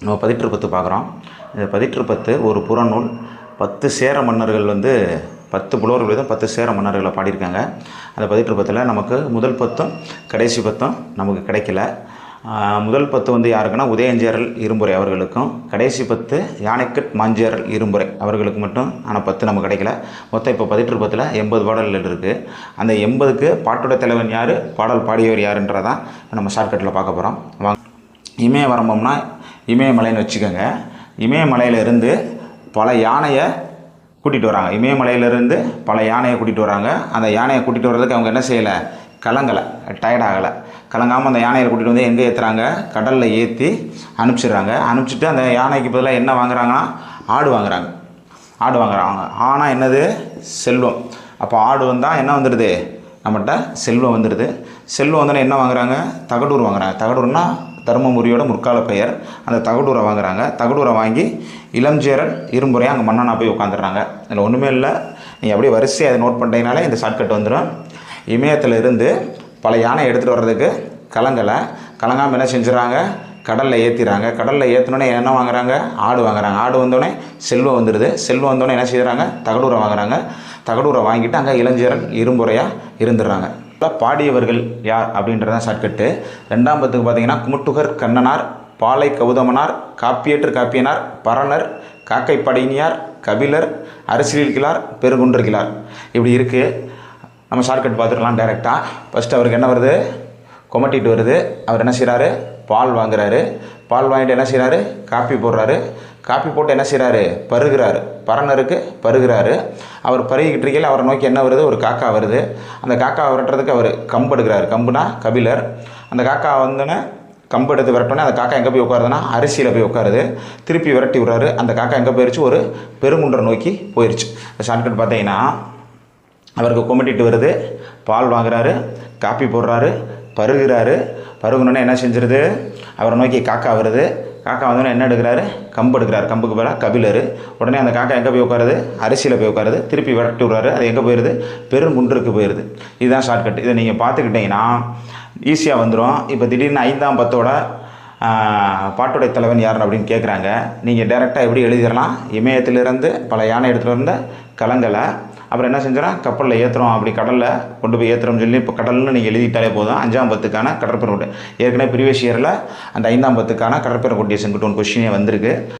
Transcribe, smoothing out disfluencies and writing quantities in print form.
நம்ம பதிற்றுப்பத்து பார்க்குறோம். இந்த பதிற்றுப்பத்து ஒரு புறநூல். 10 சேர மன்னர்கள் 10 புலவர்கள் விதம் 10 சேர மன்னர்களை பாடியிருக்காங்க. அந்த பதிற்றுப்பத்தில் நமக்கு முதல் பத்தும் கடைசி பத்தும் நமக்கு கிடைக்கல. முதல் பத்து யாருக்குன்னா உதயஞ்சேரல் இரும்புரை அவர்களுக்கும், கடைசி பத்து யானைக்கட் மாஞ்சேரல் இரும்புரை அவர்களுக்கு மட்டும். ஆனால் 10 நமக்கு கிடைக்கல. மொத்தம் இப்போ பதிற்றுப்பத்தில் 80 பாடல்கள் இருக்குது. அந்த 80க்கு பாட்டுடைய தலைவன் யார், பாடல் பாடியவர் யாருன்றதான் நம்ம ஷார்ட்கட்டில் பார்க்க போகிறோம். வாங்க. இமய வரம்பம்னா இமயமலைன்னு வச்சுக்கோங்க. இமயமலையிலேருந்து பல யானையை கூட்டிகிட்டு வராங்க. இமயமலையிலேருந்து பல யானையை கூட்டிகிட்டு வராங்க. அந்த யானையை கூட்டிகிட்டு வர்றதுக்கு அவங்க என்ன செய்யலை, கலங்கலை, டயர்டாகலை. கலங்காமல் அந்த யானையை கூட்டிகிட்டு வந்து எங்கே ஏற்றுறாங்க, கடலில் ஏற்றி அனுப்பிச்சிடுறாங்க. அனுப்பிச்சிட்டு அந்த யானைக்கு பதிலாக என்ன வாங்குறாங்கன்னா ஆடு வாங்குறாங்க. ஆனால் என்னது, செல்வம். அப்போ ஆடு வந்தால் என்ன வந்துடுது, நம்மகிட்ட செல்வம் வந்துடுது. செல்வம் வந்தோடனே என்ன வாங்குறாங்க, தகடூர் வாங்குறாங்க. தகடூர்னா தருமபுரியோட முற்கால பெயர். அந்த தகடூரை வாங்குறாங்க. தகடூரை வாங்கி இளஞ்சேரல் இரும்புறையாக அங்கே மன்னனாக போய் உட்காந்துடுறாங்க. அதில் ஒன்றுமே இல்லை, நீங்கள் அப்படியே வரிசையை அதை நோட் பண்ணிட்டீங்கனாலே இந்த ஷார்ட்கட் வந்துடும். இமயத்தில் இருந்து பல யானை எடுத்துகிட்டு வர்றதுக்கு கலங்காமல் என்ன செஞ்சுறாங்க, கடலில் ஏற்றிடுறாங்க. கடலில் ஏற்றினோடனே என்ன வாங்குறாங்க, ஆடு வாங்குறாங்க. ஆடு வந்தோடனே செல்வம் வந்துடுது. செல்வம் வந்தோடனே என்ன செய்கிறாங்க, தகடூரை வாங்குறாங்க. தகடூரை வாங்கிட்டு அங்கே இளஞ்சேரல் இரும்புறையாக இருந்துடுறாங்க. பாடியவர்கள் யார் அப்படின்றதான் ஷார்ட்கட்டு. 2ஆம் பத்துக்கு பார்த்தீங்கன்னா குமுட்டுகர் கண்ணனார், பாலை கௌதமனார், காப்பியேற்று காப்பியனார், பரணர், காக்கைப்படையினியார், கபிலர், அரசியல்கிழார், பெருங்குன்றகிழார். இப்படி இருக்குது. நம்ம ஷார்ட்கட் பார்த்துக்கலாம் டைரெக்டாக. ஃபஸ்ட்டு அவருக்கு என்ன வருது, கொமட்டிட்டு வருது. அவர் என்ன செய்கிறாரு, பால் வாங்குறாரு. பால் வாங்கிட்டு என்ன செய்கிறாரு, காப்பி போடுறாரு. காப்பி போட்டு என்ன செய்கிறாரு, பருகிறாரு. பரணருக்கு பருகிறாரு. அவர் பருகிக்கிட்டு இருக்கையில் அவரை நோக்கி என்ன வருது, ஒரு காக்கா வருது. அந்த காக்கா விரட்டுறதுக்கு அவர் கம்பு எடுக்கிறார். கம்புனா கபிலர். அந்த காக்கா வந்தோடனே கம்பு எடுத்து விரட்டோன்னே அந்த காக்கா எங்கே போய் உட்காருதுன்னா அரிசியில் போய் உட்காருது. திருப்பி விரட்டி விடுறாரு. அந்த காக்கா எங்கே போயிடுச்சு, ஒரு பெருங்குன்றை நோக்கி போயிடுச்சு. இந்த ஷார்ட்கட் பார்த்தீங்கன்னா அவருக்கு கொமட்டிட்டு வருது, பால் வாங்குறாரு, காப்பி போடுறாரு, பருகிறாரு. பருகுனோடனே என்ன செஞ்சிருது, அவரை நோக்கி காக்கா வருது. காக்கா வந்தோடனே என்ன எடுக்கிறாரு, கம்பு எடுக்கிறாரு. கம்புக்கு பதிலாக கபிலர். உடனே அந்த காக்கா எங்கே போய் உட்காருது, அரிசியில் போய் உட்காருது. திருப்பி விரட்டி விடுறாரு. அது எங்கே போயிடுது, பெருங்குன்றுக்கு போயிடுது. இதுதான் ஷார்ட்கட். இதை நீங்கள் பார்த்துக்கிட்டிங்கன்னா ஈஸியாக வந்துடும். இப்போ திடீர்னு 5ஆம் பத்தோட பாட்டுடைய தலைவன் யார் அப்படின்னு கேட்குறாங்க. நீங்கள் டைரெக்டாக எப்படி எழுதிடலாம், இமயத்திலிருந்து பல யானை எடுத்துகிட்டு வந்த கலங்கலை, அப்புறம் என்ன செஞ்சிடறோம், கப்பலில் ஏற்றுறோம். அப்படி கடலில் கொண்டு போய் ஏற்றுறோம்னு சொல்லி இப்போ கடல்னு நீங்கள் எழுதிட்டாலே போதும். 5ஆம் பத்துக்கான கடற்பெரும். ஏற்கனவே ப்ரீவியஸ் இயரில் அந்த 5ஆம் பத்துக்கான கடற்பெரும் கொட்டிய செங்குட்டு ஒன்று கொஸ்டினே வந்திருக்கு.